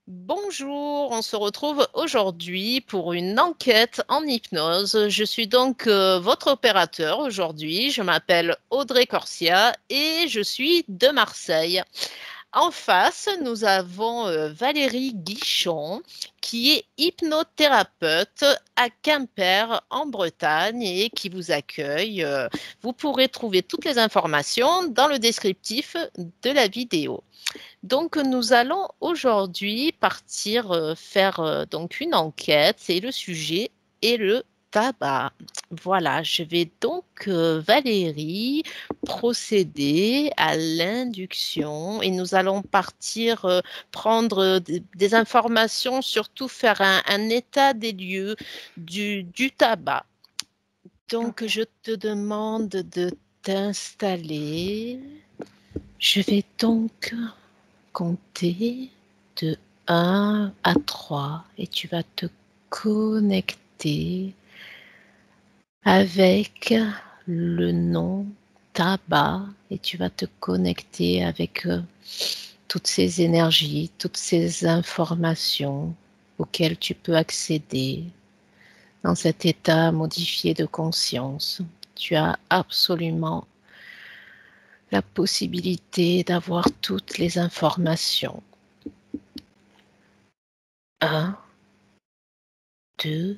Bonjour, on se retrouve aujourd'hui pour une enquête en hypnose. Je suis donc votre opérateur aujourd'hui. Je m'appelle Audrey Corsia et je suis de Marseille. En face, nous avons Valérie Guichon, qui est hypnothérapeute à Quimper, en Bretagne, et qui vous accueille. Vous pourrez trouver toutes les informations dans le descriptif de la vidéo. Donc, nous allons aujourd'hui partir faire donc une enquête et le sujet est le tabac. Voilà, je vais donc, Valérie, procéder à l'induction et nous allons partir prendre des informations, surtout faire un état des lieux du tabac. Donc, Ok. je te demande de t'installer. Je vais donc compter de 1 à 3 et tu vas te connecter avec le nom tabac et tu vas te connecter avec toutes ces énergies, toutes ces informations auxquelles tu peux accéder dans cet état modifié de conscience. Tu as absolument la possibilité d'avoir toutes les informations. 1, 2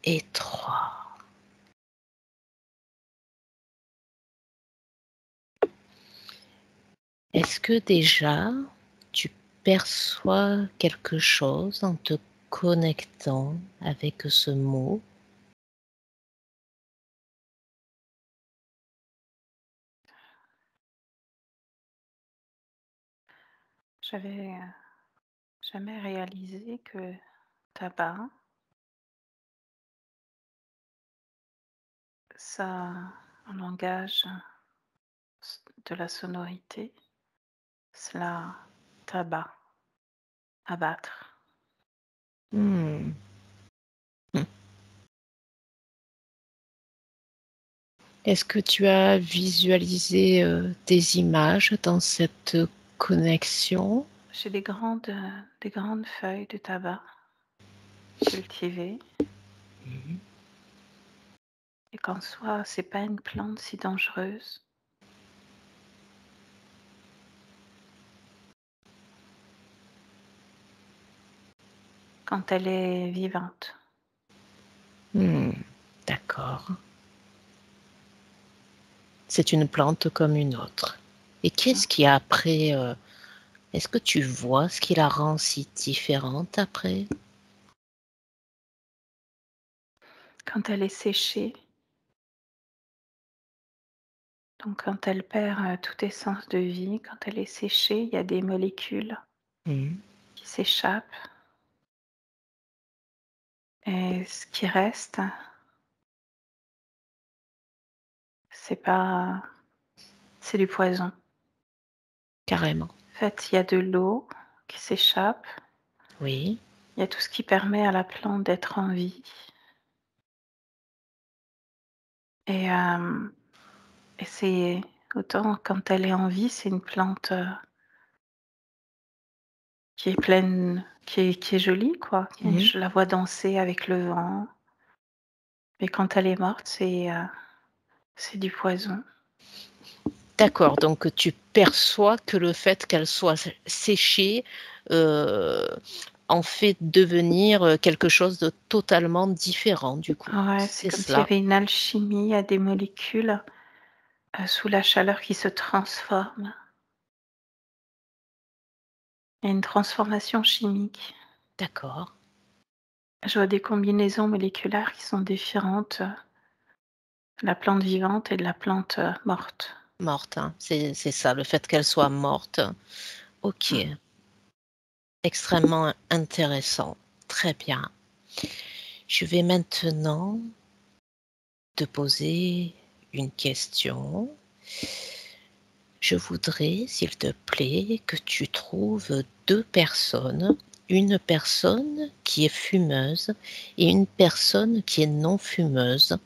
et 3. Est-ce que déjà tu perçois quelque chose en te connectant avec ce mot? J'avais jamais réalisé que tabac, ça a un langage de la sonorité, cela tabac, abattre. Mmh. Mmh. Est-ce que tu as visualisé, des images dans cette connexion? J'ai des grandes feuilles de tabac cultivées Mmh. et qu'en soi, c'est pas une plante si dangereuse. Quand elle est vivante. Mmh. D'accord. C'est une plante comme une autre. Et Mm. qu'est-ce qui après, est-ce que tu vois ce qui la rend si différente après? Quand elle est séchée, donc quand elle perd toute essence de vie, quand elle est séchée, il y a des molécules Mmh. qui s'échappent. Et ce qui reste, c'est pas c'est du poison. Carrément. En fait, il y a de l'eau qui s'échappe, Oui. il y a tout ce qui permet à la plante d'être en vie et hem et c'est autant quand elle est en vie, c'est une plante, qui est pleine qui est jolie quoi, qui Mmh. je la vois danser avec le vent, mais quand elle est morte, c'est du poison. D'accord, donc tu perçois que le fait qu'elle soit séchée, heu, en fait devenir, quelque chose de totalement différent du coup, Ouais, c'est c'est comme s'il y cela? avait une alchimie, il y a des molécules, sous la chaleur qui se transforment. Il y a une transformation chimique. D'accord. Je vois des combinaisons moléculaires qui sont différentes, de la plante vivante et de la plante, morte. Morte, hein, c'est ça, le fait qu'elle soit morte. OK, Mmh. extrêmement intéressant. Très bien. Je vais maintenant te poser une question. Je voudrais, s'il te plaît, que tu trouves 2 personnes, une personne qui est fumeuse et une personne qui est non fumeuse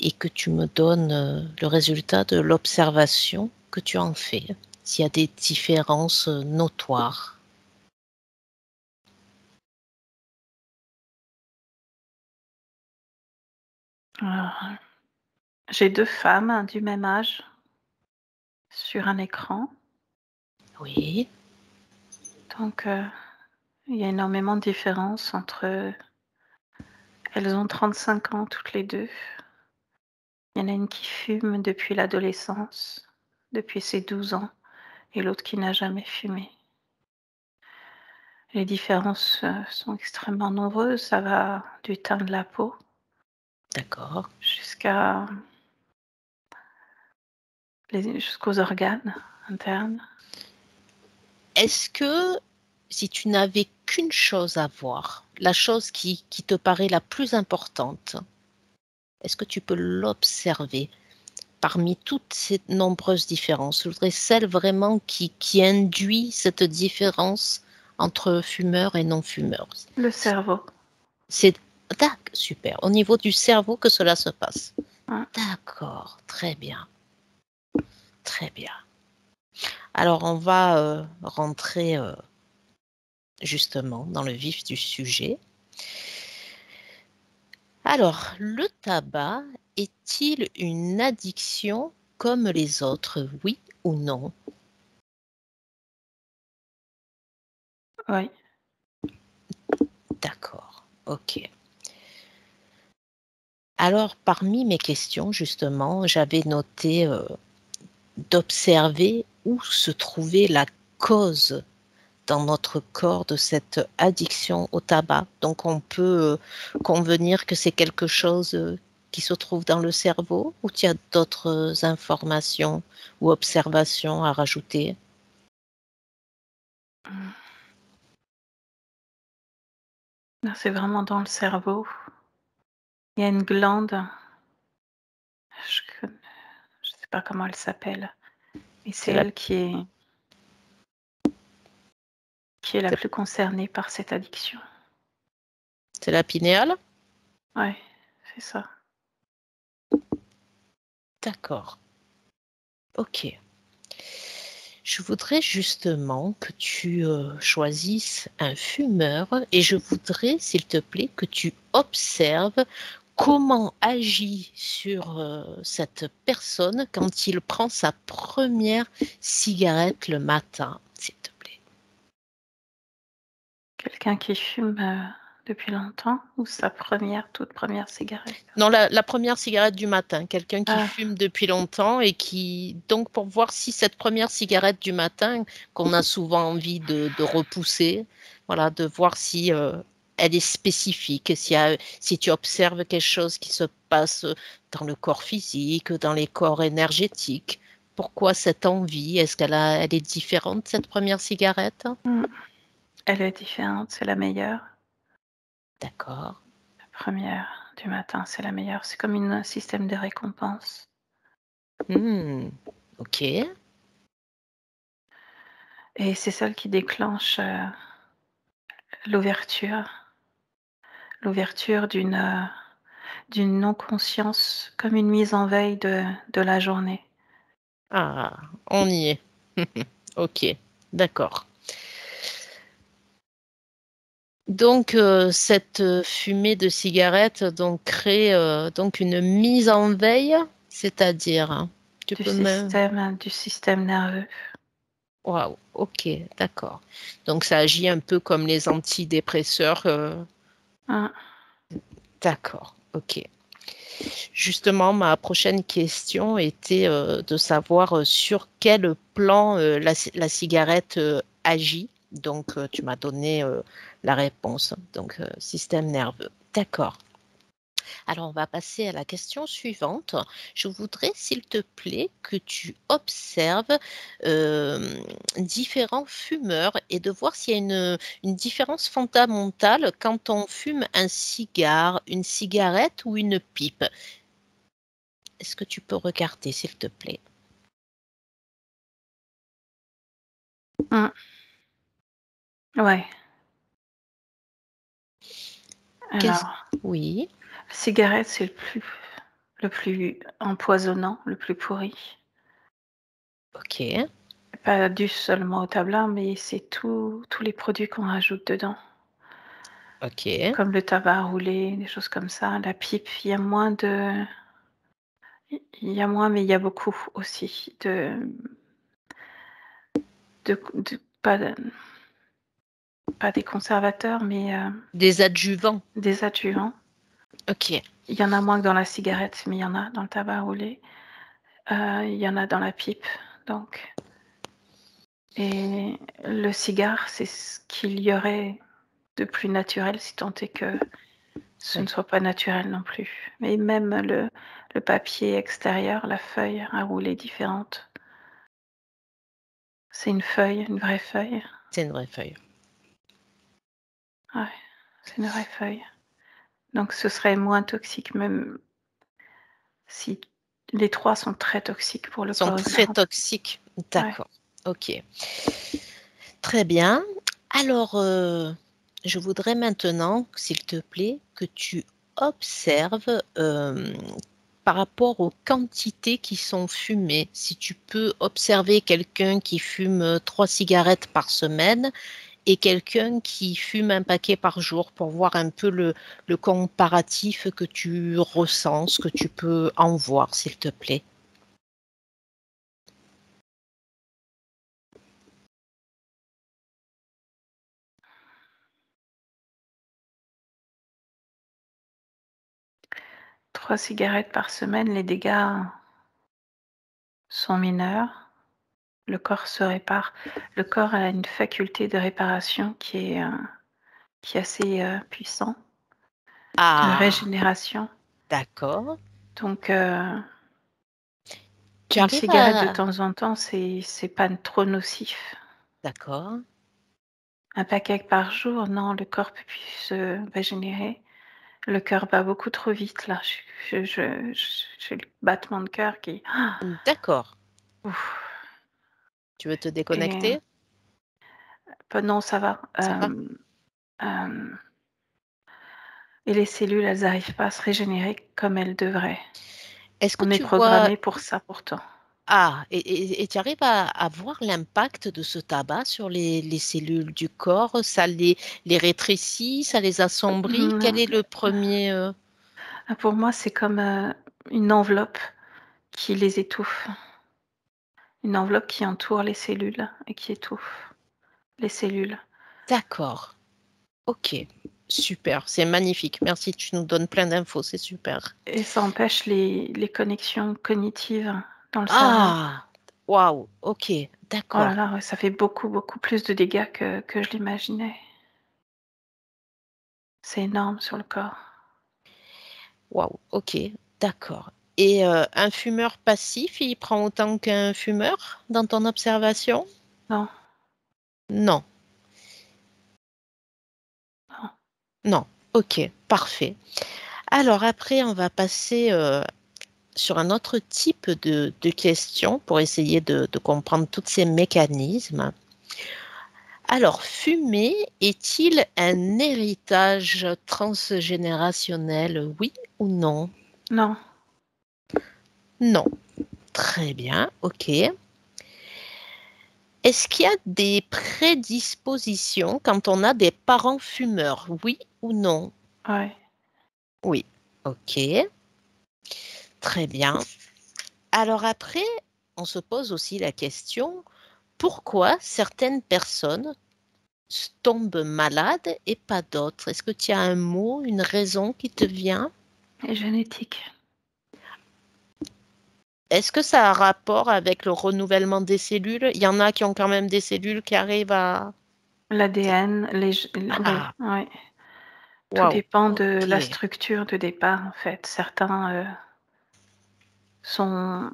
et que tu me donnes, le résultat de l'observation que tu en fais, s'il y a des différences, notoires. Alors, j'ai 2 femmes du même âge sur un écran, Oui, donc il y a énormément de différence entre elles ont 35 ans toutes les 2. Il y en a une qui fume depuis l'adolescence, depuis ses 12 ans, et l'autre qui n'a jamais fumé. Les différences, sont extrêmement nombreuses, ça va du teint de la peau d'accord. jusqu'à jusqu'aux organes internes. Est-ce que si tu n'avais qu'une chose à voir, la chose qui te paraît la plus importante, est-ce que tu peux l'observer parmi toutes ces nombreuses différences? Je voudrais celle vraiment qui induit cette différence entre fumeurs et non-fumeurs. Le cerveau, C'est super. Au niveau du cerveau que cela se passe. hein. D'accord, très bien, très bien. Alors on va rentrer justement dans le vif du sujet. Alors, le tabac est-il une addiction comme les autres, oui ou non? Oui. D'accord, ok. Alors, parmi mes questions, justement, j'avais noté d'observer où se trouvait la cause dans notre corps de cette addiction au tabac. Donc, on peut convenir que c'est quelque chose qui se trouve dans le cerveau ou tu as d'autres informations ou observations à rajouter? Mmh. Non, c'est vraiment dans le cerveau. Il y a une glande, je sais pas comment elle s'appelle, mais c'est C'est la, elle qui est la c'est plus concernée par cette addiction. c'est la pinéale? Ouais, c'est ça. D'accord, ok. Je voudrais justement que tu choisisses un fumeur et je voudrais, s'il te plaît, que tu observes comment agit sur cette personne quand il prend sa première cigarette le matin, s'il te plaît. Quelqu'un qui fume, depuis longtemps ou sa toute première cigarette? Non, la première cigarette du matin, quelqu'un qui Ah, fume depuis longtemps et qui, donc pour voir si cette première cigarette du matin, qu'on a souvent envie de repousser, voilà, de voir si elle est spécifique, si tu observes quelque chose qui se passe dans le corps physique, dans les corps énergétiques. Pourquoi cette envie? Est-ce elle est différente, cette première cigarette? mmh, elle est différente, c'est la meilleure. D'accord. La première du matin, c'est la meilleure. C'est comme un système de récompense Hmm, ok. et c'est celle qui déclenche, l'ouverture l'ouverture d'une non-conscience, comme une mise en veille de la journée. Ah, on y est. Ok, d'accord. Donc, cette fumée de cigarette donc crée donc une mise en veille, c'est-à-dire, hein, tu peux me... Du système nerveux. Waouh, ok, d'accord. Donc, ça agit un peu comme les antidépresseurs. Mmh. D'accord, ok. Justement, ma prochaine question était de savoir sur quel plan la cigarette agit. Donc, tu m'as donné la réponse. Donc, système nerveux. D'accord. Alors, on va passer à la question suivante. Je voudrais, s'il te plaît, que tu observes euh, différents fumeurs et de voir s'il y a une différence fondamentale quand on fume un cigare, une cigarette ou une pipe. Est-ce que tu peux regarder, s'il te plaît? Mmh. Ouais. Qu'est-ce... Alors, Oui, la cigarette, c'est le plus empoisonnant, le plus pourri. ok. Pas dû seulement au tabac, mais c'est tous les produits qu'on rajoute dedans. Ok. comme le tabac roulé, des choses comme ça. La pipe, il y a moins, mais il y a beaucoup aussi pas des conservateurs, mais Des adjuvants. des adjuvants. Ok. Il y en a moins que dans la cigarette, mais il y en a dans le tabac roulé. Il y en a dans la pipe, donc. Et le cigare, c'est ce qu'il y aurait de plus naturel, si tant est que ce ne Oui. soit pas naturel non plus. Mais même le papier extérieur, la feuille à rouler différente, c'est une feuille, une vraie feuille. C'est une vraie feuille. Ouais, c'est une vraie feuille. Donc ce serait moins toxique, même si les 3 sont très toxiques pour le Sont corps très humain. toxiques. Ouais. D'accord. Ok. Très bien. Alors, je voudrais maintenant, s'il te plaît, que tu observes par rapport aux quantités qui sont fumées. Si tu peux observer quelqu'un qui fume 3 cigarettes par semaine et quelqu'un qui fume un paquet par jour pour voir un peu le comparatif que tu ressens, ce que tu peux en voir, s'il te plaît. 3 cigarettes par semaine, les dégâts sont mineurs. Le corps se répare. Le corps a une faculté de réparation qui est assez, puissant, de Ah, régénération. d'accord. Donc Tu une arrives cigarette de à... temps en temps, c'est pas trop nocif. D'accord. Un paquet par jour, non, le corps peut plus se régénérer. Le cœur bat beaucoup trop vite là. J'ai le battement de cœur qui D'accord. ouf. Tu veux te Et déconnecter? non, ça va. Ça va? Hem Et les cellules, elles arrivent pas à se régénérer comme elles devraient. Est-ce que On est tu vois... programmé pour ça pourtant. Ah, et tu arrives à voir l'impact de ce tabac sur les cellules du corps? Ça les rétrécit, ça les assombrit? Quel Mmh, est le premier... pour moi, c'est comme, une enveloppe qui les étouffe. Une enveloppe qui entoure les cellules et qui étouffe les cellules. D'accord. Ok. Super. C'est magnifique. Merci. Tu nous donnes plein d'infos. C'est super. Et ça empêche les connexions cognitives dans le cerveau. Ah, waouh. Ok. Oh là D'accord. là, ouais, ça fait beaucoup, beaucoup plus de dégâts que je l'imaginais. C'est énorme sur le corps. Waouh. Ok. D'accord. Et un fumeur passif, il prend autant qu'un fumeur dans ton observation? Non, Non. non. Non. Ok. Parfait. Alors après, on va passer sur un autre type de questions pour essayer de comprendre tous ces mécanismes. Alors, fumer est-il un héritage transgénérationnel, oui ou non? Non, Non. Très bien, ok. Est-ce qu'il y a des prédispositions quand on a des parents fumeurs, oui ou non? ouais. Oui. Ok, très bien. Alors après, on se pose aussi la question, pourquoi certaines personnes tombent malades et pas d'autres? Est-ce que tu as un mot, une raison qui te vient? Et génétique. Est-ce que ça a un rapport avec le renouvellement des cellules? Il y en a qui ont quand même des cellules qui arrivent à... L'ADN, oui, Ah, ouais. Tout waouh, dépend de ok. la structure de départ, en fait. Certains, sont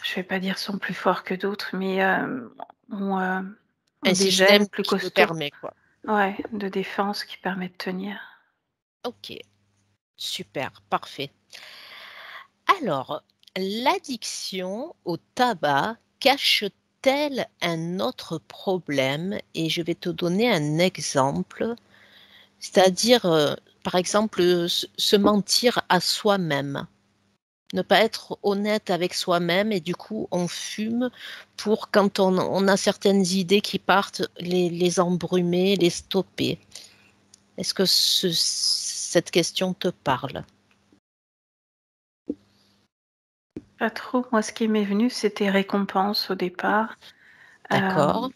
je vais pas dire sont plus forts que d'autres, mais, ont, ont Un des gènes système plus qui le costauds. permet, quoi. Ouais, de défense qui permet de tenir. Ok, super, parfait. Alors, l'addiction au tabac cache-t-elle un autre problème? Et je vais te donner un exemple, c'est-à-dire, par exemple, se mentir à soi-même. Ne pas être honnête avec soi-même et du coup, on fume pour, quand on a certaines idées qui partent, les embrumer, les stopper. Est-ce que cette question te parle? Pas trop. Moi, ce qui m'est venu, c'était récompense au départ. D'accord.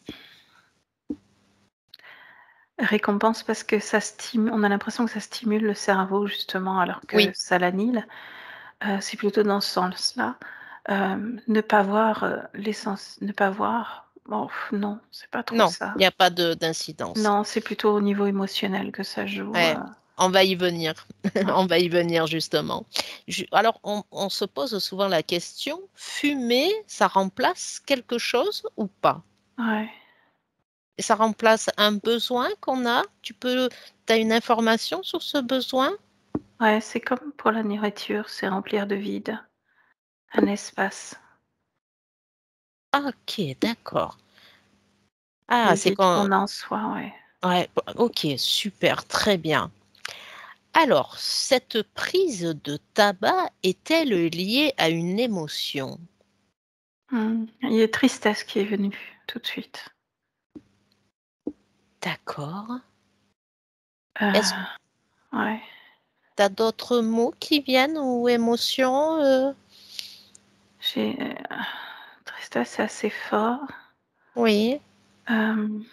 Récompense parce que ça stimule. On a l'impression que ça stimule le cerveau justement alors que Oui, ça l'annihile. C'est plutôt dans ce sens-là. Ne pas voir, l'essence ne pas voir, bon, non, c'est pas trop non, il ça. n'y a pas d'incidence. Non, c'est plutôt au niveau émotionnel que ça joue, Ouais, on va y venir. ouais, On va y venir justement. Alors, on se pose souvent la question, fumer, ça remplace quelque chose ou pas? ouais, Et ça remplace un besoin qu'on a? Tu as une information sur ce besoin? ouais, c'est comme pour la nourriture, c'est remplir de vide, un espace, Ah, ok, d'accord. le Ah, c'est vide quand... qu'on a en soi, ouais. Ouais, ok, super, très bien. Alors, cette prise de tabac est-elle liée à une émotion? Il y a tristesse qui est venue tout de suite. D'accord. Est-ce que Ouais, tu as d'autres mots qui viennent ou émotions? j'ai, tristesse, c'est assez fort. Oui, Hem,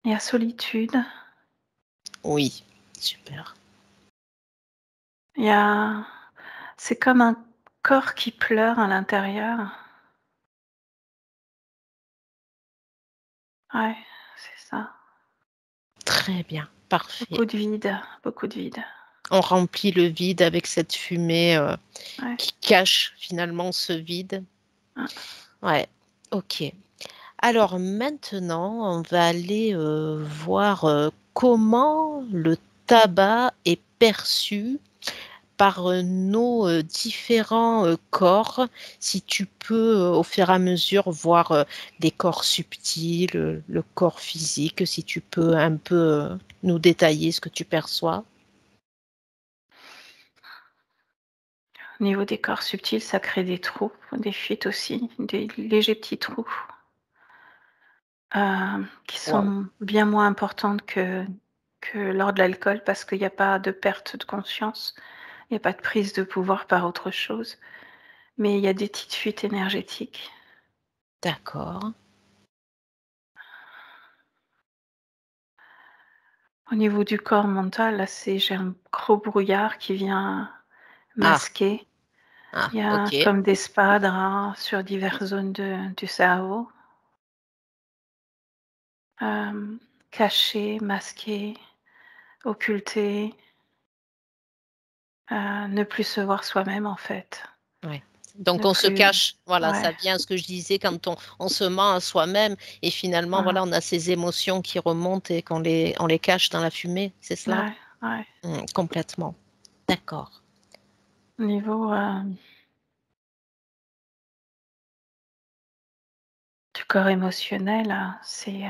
il y a solitude, oui, super. il y a c'est comme un corps qui pleure à l'intérieur. Ouais, c'est ça. Très bien, parfait. Beaucoup de vide, beaucoup de vide. On remplit le vide avec cette fumée Ouais, qui cache finalement ce vide. hein. Ouais, ok. Alors maintenant, on va aller voir comment le tabac est perçu par nos différents corps. Si tu peux, au fur et à mesure, voir des corps subtils, le corps physique, si tu peux un peu nous détailler ce que tu perçois. Au niveau des corps subtils, ça crée des trous, des fuites aussi, des légers petits trous, qui Waouh, sont bien moins importantes que lors de l'alcool parce qu'il y a pas de perte de conscience, il y a pas de prise de pouvoir par autre chose, mais il y a des petites fuites énergétiques. d'accord. Au niveau du corps mental, là, c'est j'ai un gros brouillard qui vient Ah, masquer. ah, Il y a ok. comme des sparadraps sur diverses zones du cerveau, hem, cachés, masqués, occultés, ne plus se voir soi-même, en fait. Ouais. Donc Ne on se plus cache, voilà, Ouais, ça vient à ce que je disais quand on se ment à soi-même et finalement, voilà, voilà, on a ces émotions qui remontent et on les cache dans la fumée, c'est cela? ouais, ouais. Complètement. D'accord. Au niveau, du corps émotionnel, c'est,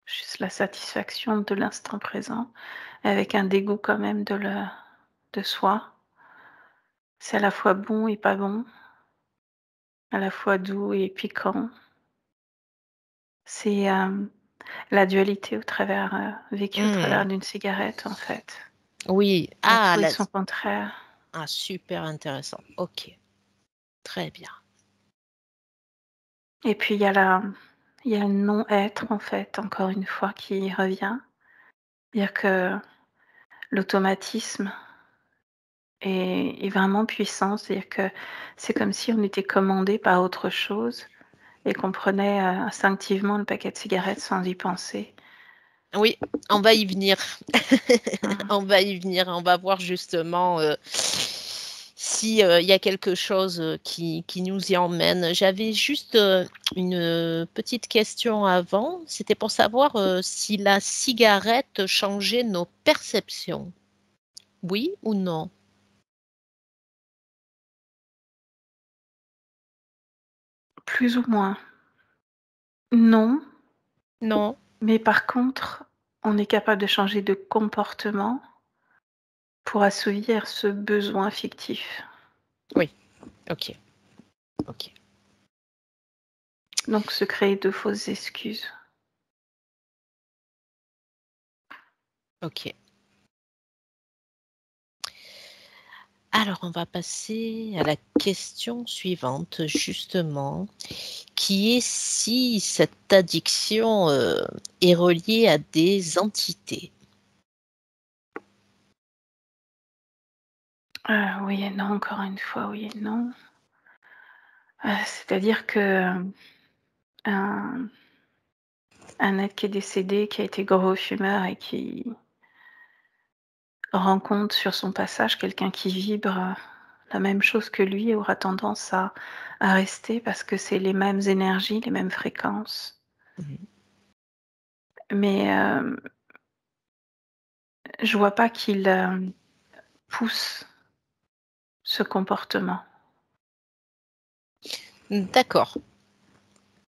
juste la satisfaction de l'instant présent avec un dégoût quand même de soi. C'est à la fois bon et pas bon, à la fois doux et piquant. C'est, la dualité vécue au Hmm, travers d'une cigarette, en fait. oui. Il y a Ah, tout et son contraire. super intéressant. Ok, très bien. Et puis il y a le non-être, en fait, encore une fois, qui revient. Dire que l'automatisme est vraiment puissant. C'est-à-dire que c'est comme si on était commandé par autre chose et qu'on prenait, instinctivement le paquet de cigarettes sans y penser. Oui, on va y venir. Mmh. On va y venir. On va voir justement si il y a quelque chose qui nous y emmène. J'avais juste une petite question avant. C'était pour savoir si la cigarette changeait nos perceptions. Oui ou non? Plus ou moins. Non, Non? mais par contre, on est capable de changer de comportement pour assouvir ce besoin fictif. Oui. Ok. Ok. Donc se créer de fausses excuses. Ok. Alors, on va passer à la question suivante, justement, qui est si cette addiction est reliée à des entités. Oui et non, encore une fois, oui et non. C'est-à-dire que un être qui est décédé, qui a été gros fumeur et qui rencontre sur son passage quelqu'un qui vibre, la même chose que lui aura tendance à rester parce que c'est les mêmes énergies, les mêmes fréquences. Mhm. Mais, je vois pas qu'il, pousse ce comportement. D'accord.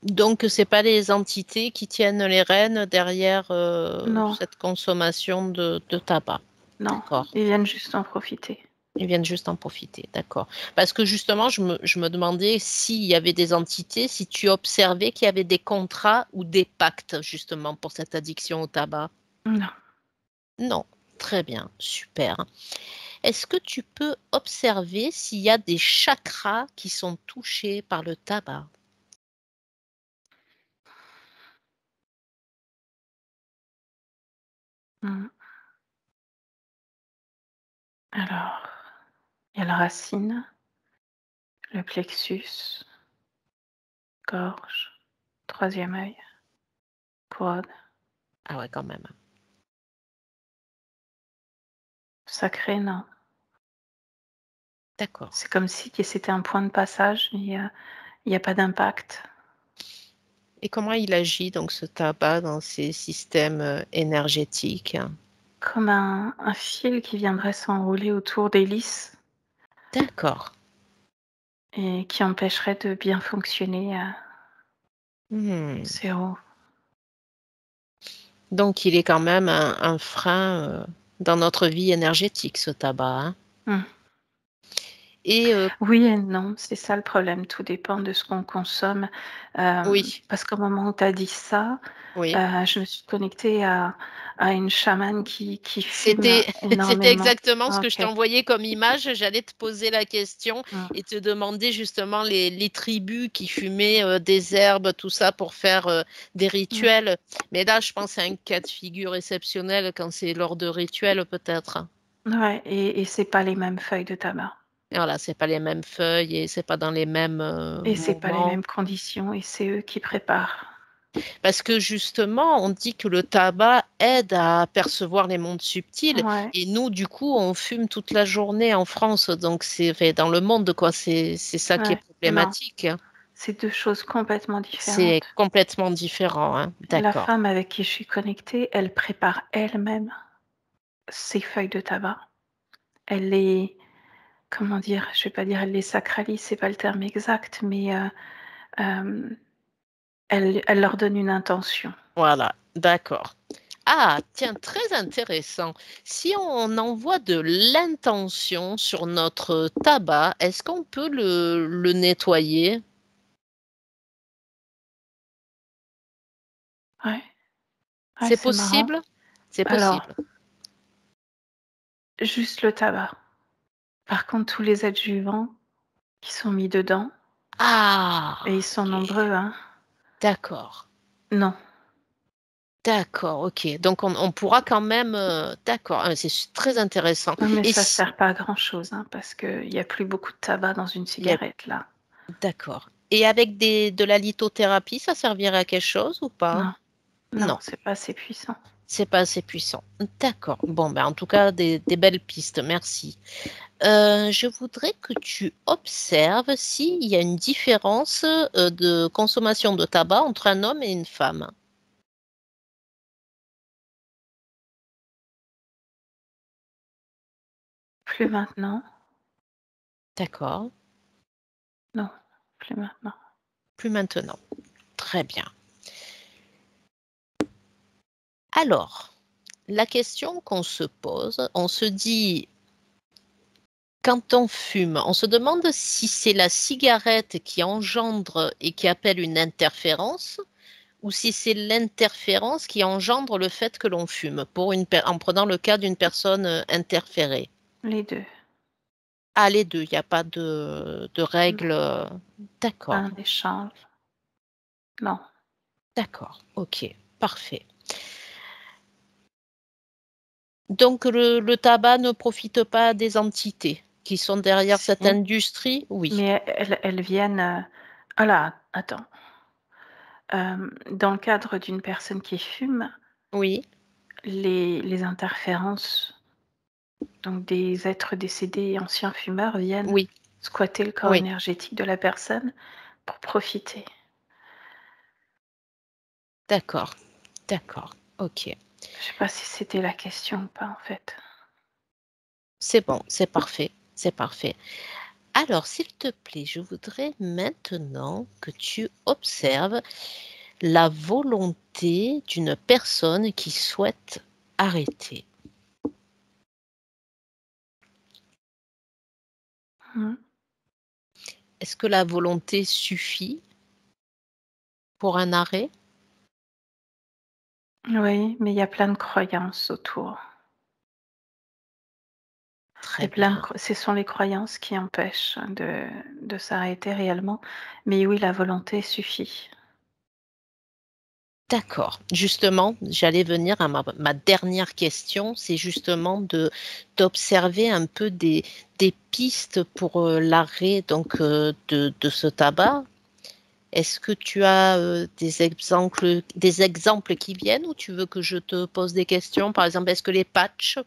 Donc, c'est pas les entités qui tiennent les rênes derrière Non, cette consommation de tabac. non, D'accord. ils viennent juste en profiter. Ils viennent juste en profiter. D'accord. Parce que justement, je me demandais s'il y avait des entités, si tu observais qu'il y avait des contrats ou des pactes justement pour cette addiction au tabac. Non. Non. Très bien. Super. Est-ce que tu peux observer s'il y a des chakras qui sont touchés par le tabac? Mmh. Alors, il y a la racine, le plexus, gorge, troisième œil, couronne. Ah ouais, quand même. Sacré, non. D'accord. C'est comme si que c'était un point de passage, mais il y a pas d'impact. Et comment il agit donc ce tabac dans ces systèmes énergétiques? Comme un fil qui viendrait s'enrouler autour des lys D'accord. et qui empêcherait de bien fonctionner, Hmm. ces roues. Donc il est quand même un frein dans notre vie énergétique, ce tabac, hein. Mmh. Et Oui et non, c'est ça le problème, tout dépend de ce qu'on consomme. oui, Parce qu'au moment où tu as dit ça, oui. je me suis connectée à une chamane qui fume C'était c'était énormément. exactement ce que je OK. t'envoyais comme image. J'allais te poser la question Mmh. et te demander justement les tribus qui fumaient des herbes, tout ça pour faire des Mmh. rituels. Mais là, je pense à un cas de figure exceptionnel quand c'est lors de rituels peut-être. Ouais et c'est pas les mêmes feuilles de tabac Et voilà, c'est pas les mêmes feuilles et c'est pas dans les mêmes et c'est pas les moments. mêmes conditions et c'est eux qui préparent. Parce que justement, on dit que le tabac aide à percevoir les mondes subtils Ouais, et nous, du coup, on fume toute la journée en France, donc c'est enfin, dans le monde, quoi. C'est ça qui est ouais. Non, problématique, hein. c'est 2 choses complètement C'est différentes. complètement différent, hein. La D'accord. femme avec qui je suis connectée, elle prépare elle-même ses feuilles de tabac. Elle les comment dire? Je vais pas dire elle les sacralise, c'est pas le terme exact, mais hem, elle leur donne une intention. Voilà, d'accord. Ah, tiens, très intéressant. Si on envoie de l'intention sur notre tabac, est-ce qu'on peut le nettoyer? Ouais, ouais, C'est c'est marrant. possible? C'est Alors, possible. juste le tabac. Par contre, tous les êtres vivants qui sont mis dedans, et ils Ah! sont OK. nombreux, hein, D'accord. non. D'accord, OK. Donc on pourra quand même, d'accord, ah, c'est très intéressant Non, mais et ça si sert pas à grand-chose, hein, parce qu'il y a plus beaucoup de tabac dans une il y a cigarette, là. d'accord et avec de la lithothérapie, ça servirait à quelque chose ou pas? Non, non, Non, c'est pas assez puissant. c'est pas assez puissant. D'accord. Bon, ben, en tout cas, des belles pistes, merci. Je voudrais que tu observes s'il y a une différence, de consommation de tabac entre un homme et une femme. Plus maintenant, D'accord, non, plus maintenant. plus maintenant. Très bien. Alors, la question qu'on se pose, on se dit, quand on fume, on se demande si c'est la cigarette qui engendre et qui appelle une interférence ou si c'est l'interférence qui engendre le fait que l'on fume, en prenant le cas d'une personne interférée. Les deux. Ah, les deux, il n'y a pas de Non, règle. pas D'accord, un échange. Non, d'accord, ok, parfait. Donc le tabac ne profite pas des entités qui sont derrière si. cette industrie? Oui, Mais elles viennent. Ah là, attends. Dans le cadre d'une personne qui fume, oui, les interférences, donc des êtres décédés, anciens fumeurs, viennent oui, squatter le corps oui, énergétique de la personne pour profiter. d'accord, d'accord, ok. Je sais pas si c'était la question ou pas en fait. C'est bon, c'est parfait, c'est parfait. Alors, s'il te plaît, je voudrais maintenant que tu observes la volonté d'une personne qui souhaite arrêter. Mmh. Est-ce que la volonté suffit pour un arrêt? Oui, mais il y a plein de croyances autour. Il y Très a plein de bien. cro ce sont les croyances qui empêchent de s'arrêter réellement. Mais oui, la volonté suffit. D'accord. Justement, j'allais venir à ma dernière question, c'est justement d'observer un peu des pistes pour l'arrêt donc de ce tabac. Est-ce que tu as des exemples qui viennent ou tu veux que je te pose des questions? Par exemple, est-ce que les patchs,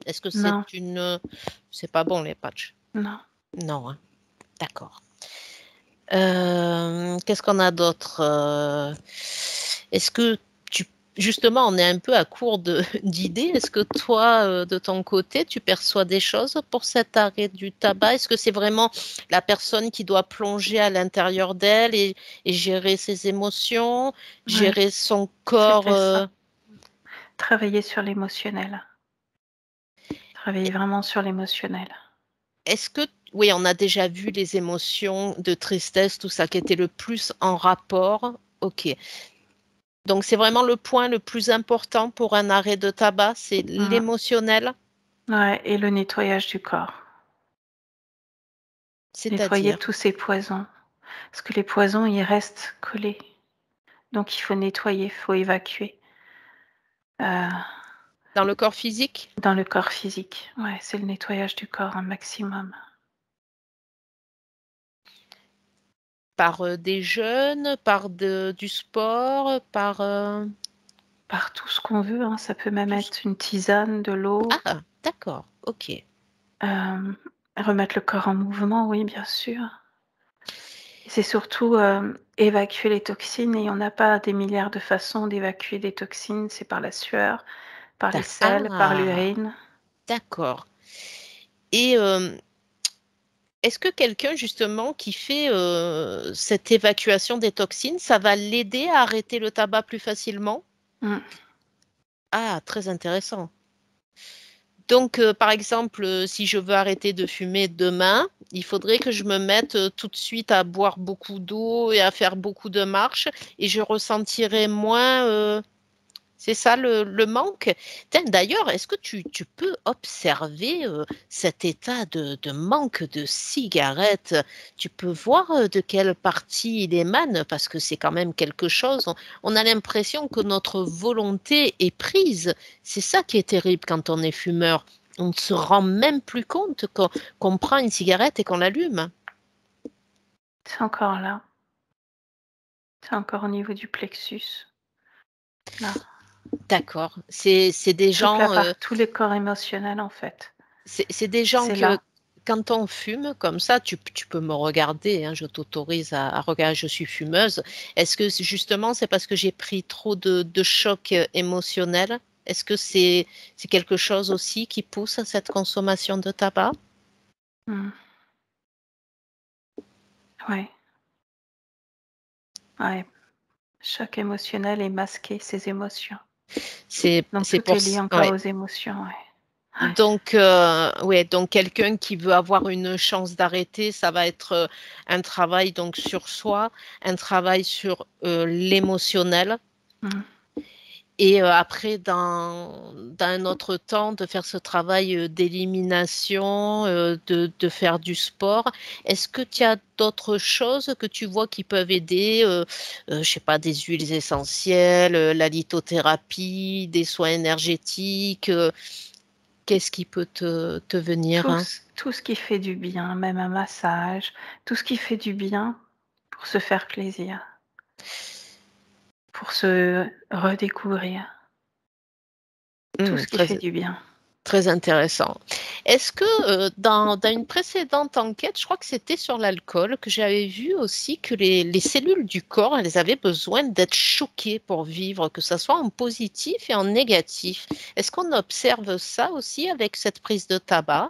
est-ce que Non, c'est pas bon les patchs? non. Non, hein. D'accord. Qu'est-ce qu'on a d'autre? Est-ce que tu justement, on est un peu à court d'idées. Est-ce que toi, de ton côté, tu perçois des choses pour cet arrêt du tabac? Est-ce que c'est vraiment la personne qui doit plonger à l'intérieur d'elle et gérer ses émotions, Ouais, gérer son corps, c'était ça. Travailler sur l'émotionnel. Travailler vraiment sur l'émotionnel. est-ce que oui, on a déjà vu les émotions de tristesse, tout ça qui était le plus en rapport. OK. Donc c'est vraiment le point le plus important pour un arrêt de tabac, c'est Mmh. l'émotionnel, Ouais, et le nettoyage du corps. Nettoyer c'est-à-dire tous ces poisons. Parce que les poisons, ils restent collés. Donc il faut nettoyer, il faut évacuer, heu, dans le corps physique, dans le corps physique. Ouais, c'est le nettoyage du corps un maximum. par des jeûnes, par du sport, par Par tout ce qu'on veut, hein, ça peut même tout être une tisane, de l'eau, Ah, d'accord, ok. hem, remettre le corps en mouvement, oui, bien sûr. C'est surtout, évacuer les toxines et on n'a pas des milliards de façons d'évacuer des toxines. C'est par la sueur, par les selles, par Ah, l'urine. d'accord. Et est-ce que quelqu'un justement qui fait cette évacuation des toxines, ça va l'aider à arrêter le tabac plus facilement? Mmh. Ah, très intéressant. Donc, par exemple, si je veux arrêter de fumer demain, il faudrait que je me mette tout de suite à boire beaucoup d'eau et à faire beaucoup de marches et je ressentirai moins, c'est ça le manque? Tiens, d'ailleurs, est-ce que tu peux observer cet état de manque de cigarettes? Tu peux voir de quelle partie il émane parce que c'est quand même quelque chose. On a l'impression que notre volonté est prise. C'est ça qui est terrible quand on est fumeur. On ne se rend même plus compte qu'on prend une cigarette et qu'on l'allume. C'est encore là. C'est encore au niveau du plexus, là. D'accord. C'est des Toute la gens. part Tous les corps émotionnels, en fait. C'est des gens C'est que, là. quand on fume comme ça, tu peux me regarder, hein, je t'autorise à regarder, je suis fumeuse. Est-ce que justement, c'est parce que j'ai pris trop de chocs émotionnels? Est-ce que c'est quelque chose aussi qui pousse à cette consommation de tabac? Mmh. Ouais, ouais. Choc émotionnel et masquer ses émotions. Donc C'est tout pour est lié encore ouais. aux émotions, ouais. Ouais. Ouais, donc quelqu'un qui veut avoir une chance d'arrêter, ça va être un travail donc sur soi, un travail sur l'émotionnel. Mmh. Et après, dans un autre temps, de faire ce travail d'élimination, de faire du sport. Est-ce que tu as d'autres choses que tu vois qui peuvent aider, je sais pas, des huiles essentielles, la lithothérapie, des soins énergétiques, qu'est-ce qui peut te venir, hein? Tout ce qui fait du bien, même un massage, tout ce qui fait du bien pour se faire plaisir, pour se redécouvrir, tout ce qui Très, fait du bien. très intéressant. Est-ce que dans une précédente enquête, je crois que c'était sur l'alcool, que j'avais vu aussi que les cellules du corps, elles avaient besoin d'être choquées pour vivre, que ce soit en positif et en négatif. Est-ce qu'on observe ça aussi avec cette prise de tabac?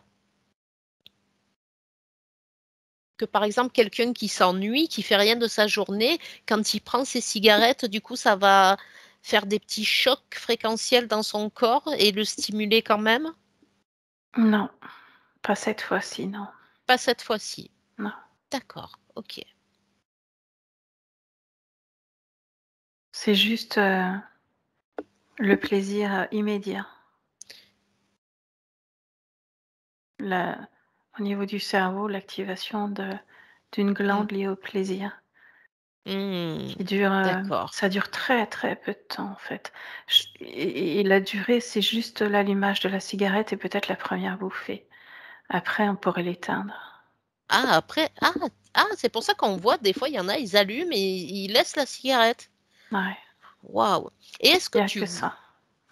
Que par exemple, quelqu'un qui s'ennuie, qui fait rien de sa journée, quand il prend ses cigarettes, du coup, ça va faire des petits chocs fréquentiels dans son corps et le stimuler quand même? Non, pas cette fois-ci, non, Pas cette fois-ci. non. D'accord, ok. C'est juste, le plaisir, immédiat. La Au niveau du cerveau, l'activation d'une Hmm. glande liée au plaisir Hmm. qui dure, D'accord. ça dure très, très peu de temps, en fait. Et la durée, c'est juste l'allumage de la cigarette et peut-être la première bouffée. Après, on pourrait l'éteindre. Ah, après, c'est pour ça qu'on voit des fois, il y en a, ils allument et ils laissent la cigarette. Ouais, Waouh. Et est-ce que il y a que ça.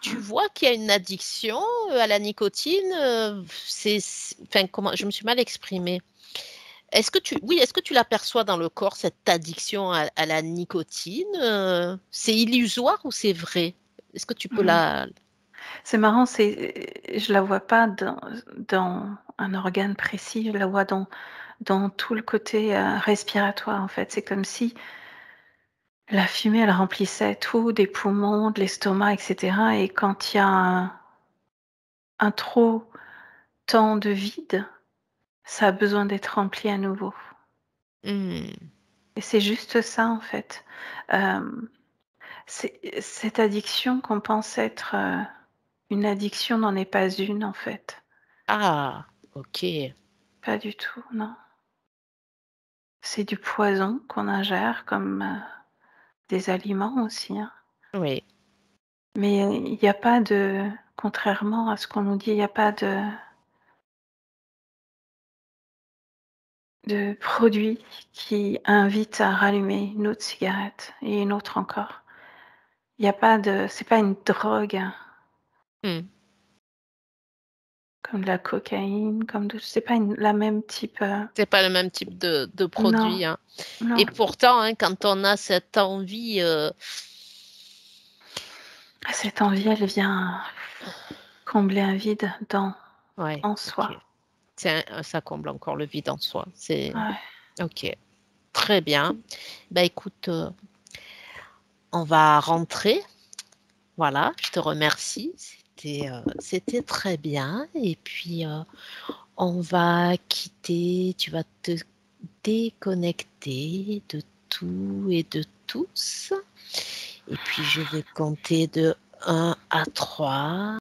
tu Mmh. vois qu'il y a une addiction à la nicotine? Enfin, comment, je me suis mal exprimée. Oui, est-ce que tu l'aperçois dans le corps, cette addiction à la nicotine? C'est illusoire ou c'est vrai? Est-ce que tu peux Mmh. la... C'est marrant, je la vois pas dans un organe précis, je la vois dans tout le côté, respiratoire, en fait. C'est comme si la fumée, elle remplissait tout, des poumons, de l'estomac et cetera, et quand il y a un trop temps de vide, ça a besoin d'être rempli à nouveau, Hmm. et c'est juste ça, en fait. Hem, c'est cette addiction qu'on pense être, une addiction n'en est pas une, en fait. Ah, ok. Pas du tout, non. C'est du poison qu'on ingère comme, des aliments aussi, hein. Oui. Mais, il y a pas de contrairement à ce qu'on nous dit, il y a pas de produit qui invite à rallumer une autre cigarette et une autre encore. Il y a pas de C'est pas une drogue, hein, Hmm. comme de la cocaïne, comme de c'est pas la même type, C'est pas le même type de non, produit, hein. non. Et pourtant, hein, quand on a cette envie, Cette envie, elle vient combler un vide ouais, en ok. soi. Ça comble encore le vide en soi. C'est Ouais. ok, très bien. Bah écoute, on va rentrer. Voilà, je te remercie. C'était très bien. Et puis on va quitter. Tu vas te déconnecter de tout et de tous. Et puis je vais compter de 1 à 3.